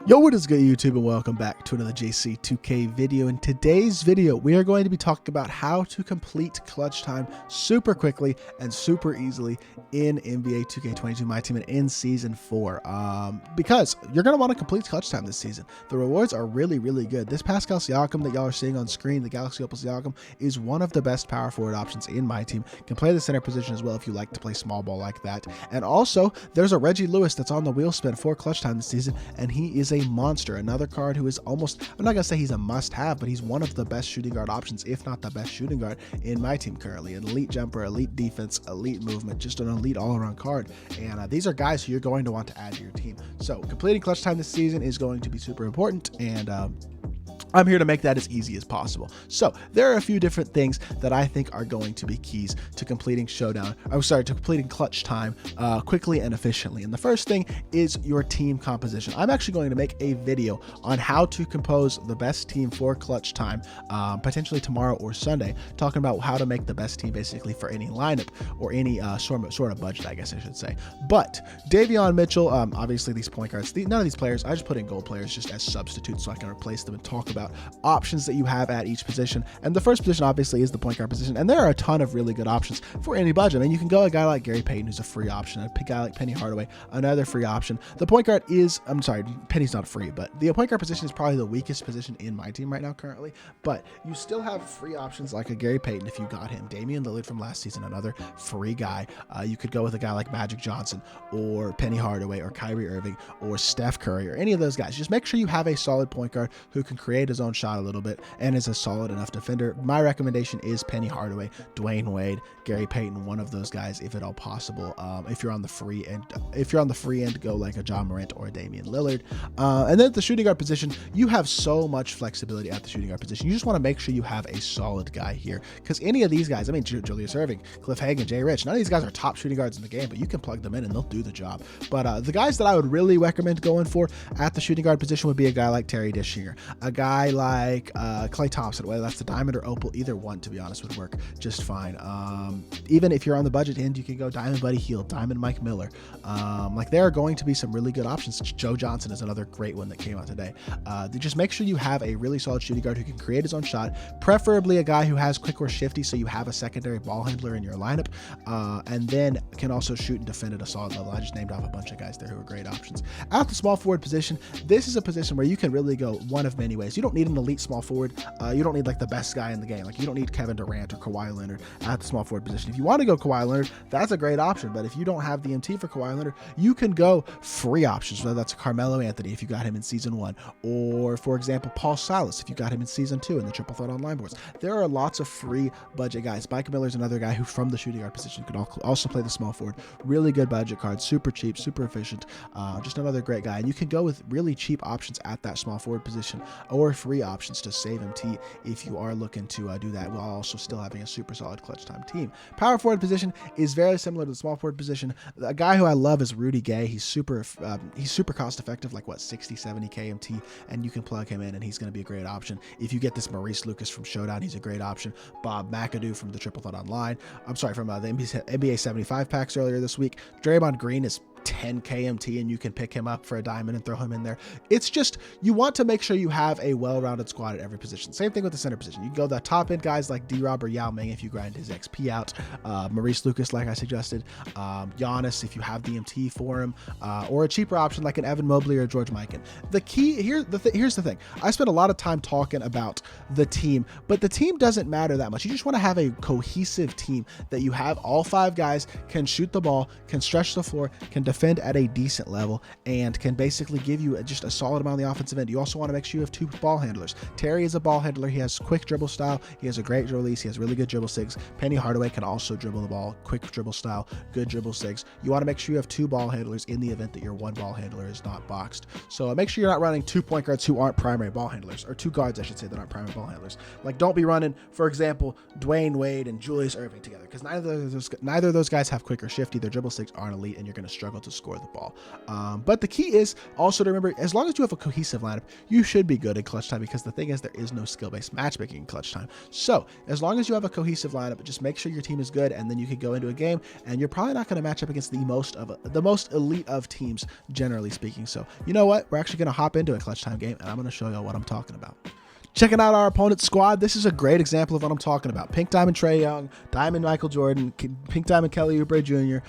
Yo, what is good, YouTube, and welcome back to another JC2K video. In today's video, we are going to be talking about how to complete clutch time super quickly and super easily in NBA 2K22 MyTEAM and in Season 4. Because you're going to want to complete clutch time this season. The rewards are really, really good. This Pascal Siakam that y'all are seeing on screen, the Galaxy Opal Siakam, is one of the best power forward options in MyTEAM. Can play the center position as well if you like to play small ball like that. And also, there's a Reggie Lewis that's on the wheel spin for clutch time this season, and he is a monster. Another card who is almost, I'm not gonna say he's a must-have, but he's one of the best shooting guard options, if not the best shooting guard in my team currently. An elite jumper, elite defense, elite movement, just an elite all-around card. And these are guys who you're going to want to add to your team. So completing clutch time this season is going to be super important, and I'm here to make that as easy as possible. So there are a few different things that I think are going to be keys to completing to completing clutch time quickly and efficiently. And the first thing is your team composition. I'm actually going to make a video on how to compose the best team for clutch time, potentially tomorrow or Sunday, talking about how to make the best team basically for any lineup or any sort of budget, I guess I should say. But Davion Mitchell, obviously these point guards, none of these players, I just put in goal players just as substitutes so I can replace them and talk about options that you have at each position. And the first position obviously is the point guard position, and there are a ton of really good options for any budget. I mean, you can go a guy like Gary Payton, who's a free option, a guy like Penny Hardaway, another free option. The point guard is, I'm sorry, Penny's not free, but the point guard position is probably the weakest position in my team right now currently, but you still have free options like a Gary Payton if you got him. Damian Lillard from last season, another free guy. You could go with a guy like Magic Johnson or Penny Hardaway or Kyrie Irving or Steph Curry or any of those guys. Just make sure you have a solid point guard who can create his own shot a little bit and is a solid enough defender. My recommendation is Penny Hardaway, Dwayne Wade, Gary Payton, one of those guys if at all possible. If you're on the free end, go like a John Morant or a Damian Lillard. And then at the shooting guard position, you have so much flexibility at the shooting guard position. You just want to make sure you have a solid guy here, because any of these guys, I mean, Julius Erving, Cliff Hagan, Jay Rich, none of these guys are top shooting guards in the game, but you can plug them in and they'll do the job. But the guys that I would really recommend going for at the shooting guard position would be a guy like Terry Dishinger, a guy like Klay Thompson, whether that's the diamond or opal, either one, to be honest, would work just fine. Even if you're on the budget end, you can go Diamond Buddy Hield, Diamond Mike Miller. Like, there are going to be some really good options. Joe Johnson is another great one that came out today. Just make sure you have a really solid shooting guard who can create his own shot, preferably a guy who has quick or shifty, so you have a secondary ball handler in your lineup, and then can also shoot and defend at a solid level. I just named off a bunch of guys there who are great options. At the small forward position, this is a position where you can really go one of many ways. You don't need an elite small forward. You don't need like the best guy in the game. Like, you don't need Kevin Durant or Kawhi Leonard at the small forward position. If you want to go Kawhi Leonard, that's a great option. But if you don't have the MT for Kawhi Leonard, you can go free options, whether that's Carmelo Anthony if you got him in Season 1, or for example, Paul Silas if you got him in Season 2 in the Triple Threat Online boards. There are lots of free budget guys. Mike Miller's another guy who from the shooting guard position could also play the small forward. Really good budget card, super cheap, super efficient. Just another great guy. And you can go with really cheap options at that small forward position or free options to save MT if you are looking to do that while also still having a super solid clutch time team. Power forward position is very similar to the small forward position. A guy who I love is Rudy Gay. He's super cost effective, like what, 60-70 KMT, and you can plug him in and he's going to be a great option. If you get this Maurice Lucas from Showdown, he's a great option. Bob McAdoo from the Triple Threat Online, I'm sorry, from the NBA 75 packs earlier this week. Draymond Green is 10 KMT and you can pick him up for a diamond and throw him in there. It's just, you want to make sure you have a well-rounded squad at every position. Same thing with the center position. You can go the top end guys like D-Rob or Yao Ming if you grind his XP out, Maurice Lucas like I suggested, Giannis if you have the MT for him, or a cheaper option like an Evan Mobley or George Mikan. The key here, here's the thing. I spent a lot of time talking about the team, but the team doesn't matter that much. You just want to have a cohesive team that you have all 5 guys can shoot the ball, can stretch the floor, can defend at a decent level, and can basically give you just a solid amount on the offensive end. You also want to make sure you have 2 ball handlers. Terry is a ball handler. He has quick dribble style. He has a great release. He has really good dribble sigs. Penny Hardaway can also dribble the ball, quick dribble style, good dribble sigs. You want to make sure you have 2 ball handlers in the event that your 1 ball handler is not boxed. So make sure you're not running 2 point guards who aren't primary ball handlers, or 2 guards, I should say, that aren't primary ball handlers. Like, don't be running, for example, Dwayne Wade and Julius Erving together, because neither of those guys have quick or shifty. Their dribble sigs aren't elite, and you're going to struggle to score the ball. But the key is also to remember, as long as you have a cohesive lineup, you should be good in clutch time, because the thing is, there is no skill-based matchmaking in clutch time. So as long as you have a cohesive lineup, just make sure your team is good, and then you can go into a game, and you're probably not going to match up against the most elite of teams, generally speaking. So you know what? We're actually going to hop into a clutch time game, and I'm going to show you what I'm talking about. Checking out our opponent's squad, this is a great example of what I'm talking about. Pink Diamond Trae Young, Diamond Michael Jordan, Pink Diamond Kelly Oubre Jr.,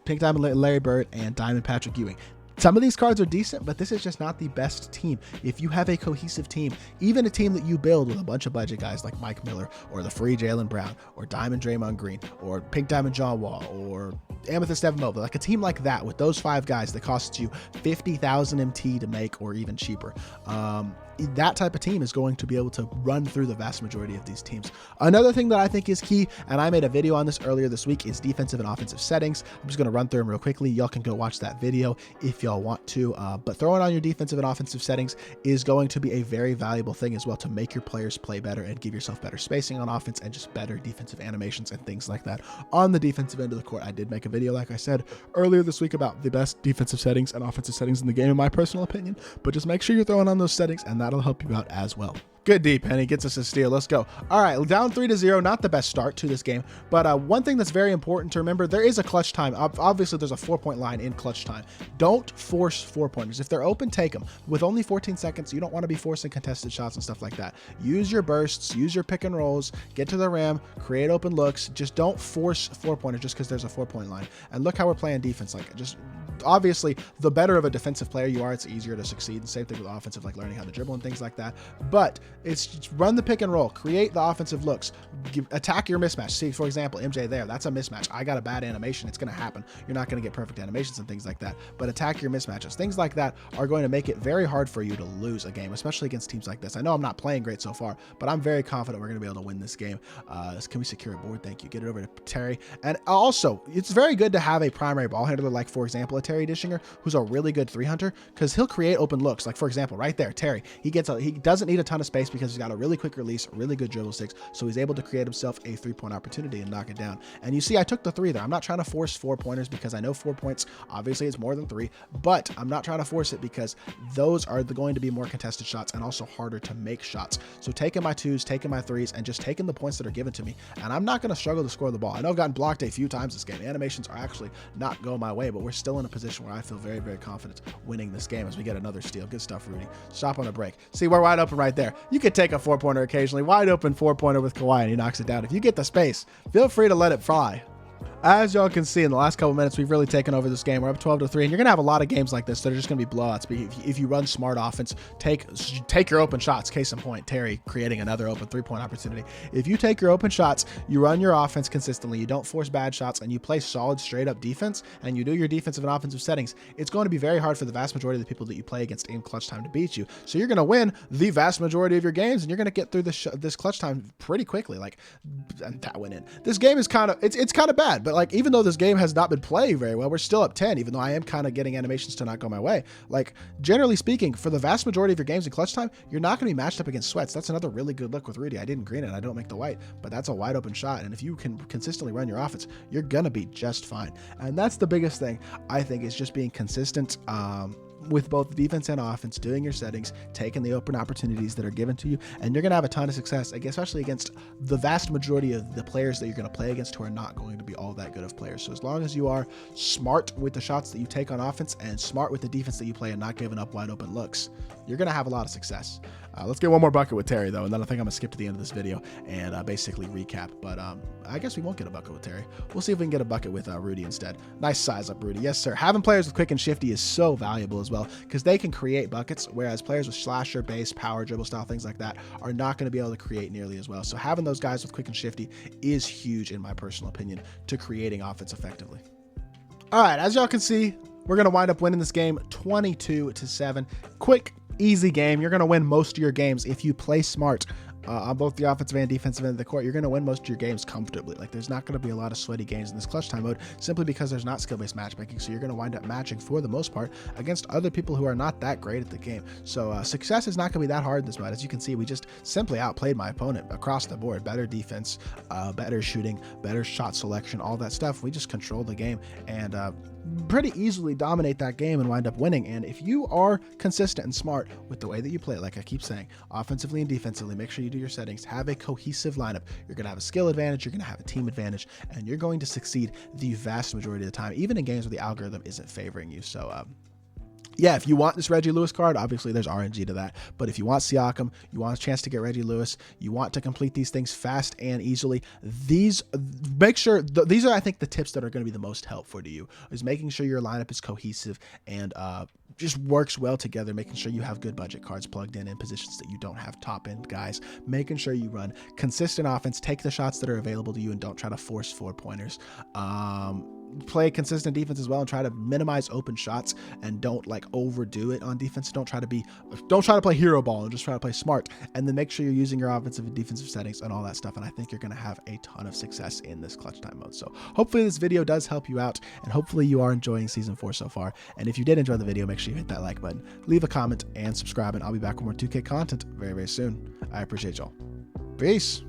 Pink Diamond Larry Bird, and Diamond Patrick Ewing. Some of these cards are decent, but this is just not the best team. If you have a cohesive team, even a team that you build with a bunch of budget guys like Mike Miller, or the free Jaylen Brown, or Diamond Draymond Green, or Pink Diamond John Wall, or Amethyst Evan Mobley, like a team like that with those 5 guys that costs you 50,000 MT to make, or even cheaper, that type of team is going to be able to run through the vast majority of these teams. Another thing that I think is key, and I made a video on this earlier this week, is defensive and offensive settings. I'm just going to run through them real quickly. Y'all can go watch that video if y'all want to, but throwing on your defensive and offensive settings is going to be a very valuable thing as well, to make your players play better and give yourself better spacing on offense and just better defensive animations and things like that on the defensive end of the court. I did make a video, like I said earlier this week, about the best defensive settings and offensive settings in the game, in my personal opinion, but just make sure you're throwing on those settings, and that'll help you out as well. Good D, Penny gets us a steal. Let's go. All right, down 3-0. Not the best start to this game, but one thing that's very important to remember, there is a clutch time. Obviously, there's a 4-point line in clutch time. Don't force 4-pointers. If they're open, take them. With only 14 seconds, you don't want to be forcing contested shots and stuff like that. Use your bursts, use your pick and rolls, get to the rim, create open looks. Just don't force 4-pointers just because there's a 4-point line. And look how we're playing defense. Like, just obviously, the better of a defensive player you are, it's easier to succeed. And same thing with offensive, like learning how to dribble and things like that. But it's just run the pick and roll, create the offensive looks, attack your mismatch. See, for example, MJ there, that's a mismatch. I got a bad animation. It's going to happen. You're not going to get perfect animations and things like that, but attack your mismatches. Things like that are going to make it very hard for you to lose a game, especially against teams like this. I know I'm not playing great so far, but I'm very confident we're going to be able to win this game. Can we secure a board? Thank you. Get it over to Terry. And also, it's very good to have a primary ball handler, like, for example, a Terry Dishinger, who's a really good 3-hunter, because he'll create open looks. Like, for example, right there, Terry, he doesn't need a ton of space because he's got a really quick release, really good dribble sticks, so he's able to create himself a 3-point opportunity and knock it down. And you see, I took the 3 there. I'm not trying to force 4-pointers because I know 4 points obviously is more than 3, but I'm not trying to force it because those are going to be more contested shots and also harder to make shots. So taking my 2s, taking my 3s, and just taking the points that are given to me, and I'm not going to struggle to score the ball. I know I've gotten blocked a few times this game. Animations are actually not going my way, but we're still in a position where I feel very, very confident winning this game as we get another steal. Good stuff, Rudy. Stop on a break. See, we're wide open right there. You could take a 4-pointer occasionally. Wide open 4-pointer with Kawhi, and he knocks it down. If you get the space, feel free to let it fly. As y'all can see, in the last couple minutes, we've really taken over this game. We're up 12-3, and you're going to have a lot of games like this that are just going to be blowouts. But if you run smart offense, take your open shots. Case in point, Terry creating another open 3-point opportunity. If you take your open shots, you run your offense consistently, you don't force bad shots, and you play solid, straight-up defense, and you do your defensive and offensive settings, it's going to be very hard for the vast majority of the people that you play against in clutch time to beat you. So you're going to win the vast majority of your games, and you're going to get through this clutch time pretty quickly. Like, that went in. This game is kind of, it's kind of bad, but like, even though this game has not been playing very well, we're still up 10, even though I am kind of getting animations to not go my way. Like, generally speaking, for the vast majority of your games in clutch time, you're not going to be matched up against sweats. That's another really good look with Rudy. I didn't green it. I don't make the white, but that's a wide open shot. And if you can consistently run your offense, you're going to be just fine. And that's the biggest thing, I think, is just being consistent, with both defense and offense, doing your settings, taking the open opportunities that are given to you, and you're going to have a ton of success, especially against the vast majority of the players that you're going to play against who are not going to be all that good of players. So as long as you are smart with the shots that you take on offense and smart with the defense that you play and not giving up wide open looks, you're going to have a lot of success. Let's get one more bucket with Terry, though, and then I think I'm going to skip to the end of this video and basically recap. But I guess we won't get a bucket with Terry. We'll see if we can get a bucket with Rudy instead. Nice size up, Rudy. Yes, sir. Having players with quick and shifty is so valuable as well because they can create buckets, whereas players with slasher, base, power, dribble style, things like that are not going to be able to create nearly as well. So having those guys with quick and shifty is huge, in my personal opinion, to creating offense effectively. All right, as y'all can see, we're going to wind up winning this game 22-7. Quick, easy game. You're going to win most of your games if you play smart on both the offensive and defensive end of the court. You're going to win most of your games comfortably. Like, there's not going to be a lot of sweaty games in this clutch time mode simply because there's not skill-based matchmaking. So you're going to wind up matching for the most part against other people who are not that great at the game. So success is not going to be that hard in this mode. As you can see, we just simply outplayed my opponent across the board. Better defense, better shooting, better shot selection, all that stuff. We just controlled the game and pretty easily dominate that game and wind up winning. And if you are consistent and smart with the way that you play, like I keep saying, offensively and defensively, make sure you do your settings, have a cohesive lineup. You're going to have a skill advantage, you're going to have a team advantage, and you're going to succeed the vast majority of the time, even in games where the algorithm isn't favoring you. So, yeah, if you want this Reggie Lewis card, obviously there's RNG to that. But if you want Siakam, you want a chance to get Reggie Lewis, you want to complete these things fast and easily, make sure, these are, I think, the tips that are going to be the most helpful to you, is making sure your lineup is cohesive and just works well together, making sure you have good budget cards plugged in positions that you don't have top end guys, making sure you run consistent offense, take the shots that are available to you and don't try to force 4-pointers. Play consistent defense as well and try to minimize open shots and don't like overdo it on defense. Don't try to play hero ball and just try to play smart, and then make sure you're using your offensive and defensive settings and all that stuff. And I think you're going to have a ton of success in this clutch time mode. So hopefully this video does help you out, and hopefully you are enjoying season 4 so far. And if you did enjoy the video, make sure you hit that like button, leave a comment and subscribe, and I'll be back with more 2K content very, very soon. I appreciate y'all. Peace.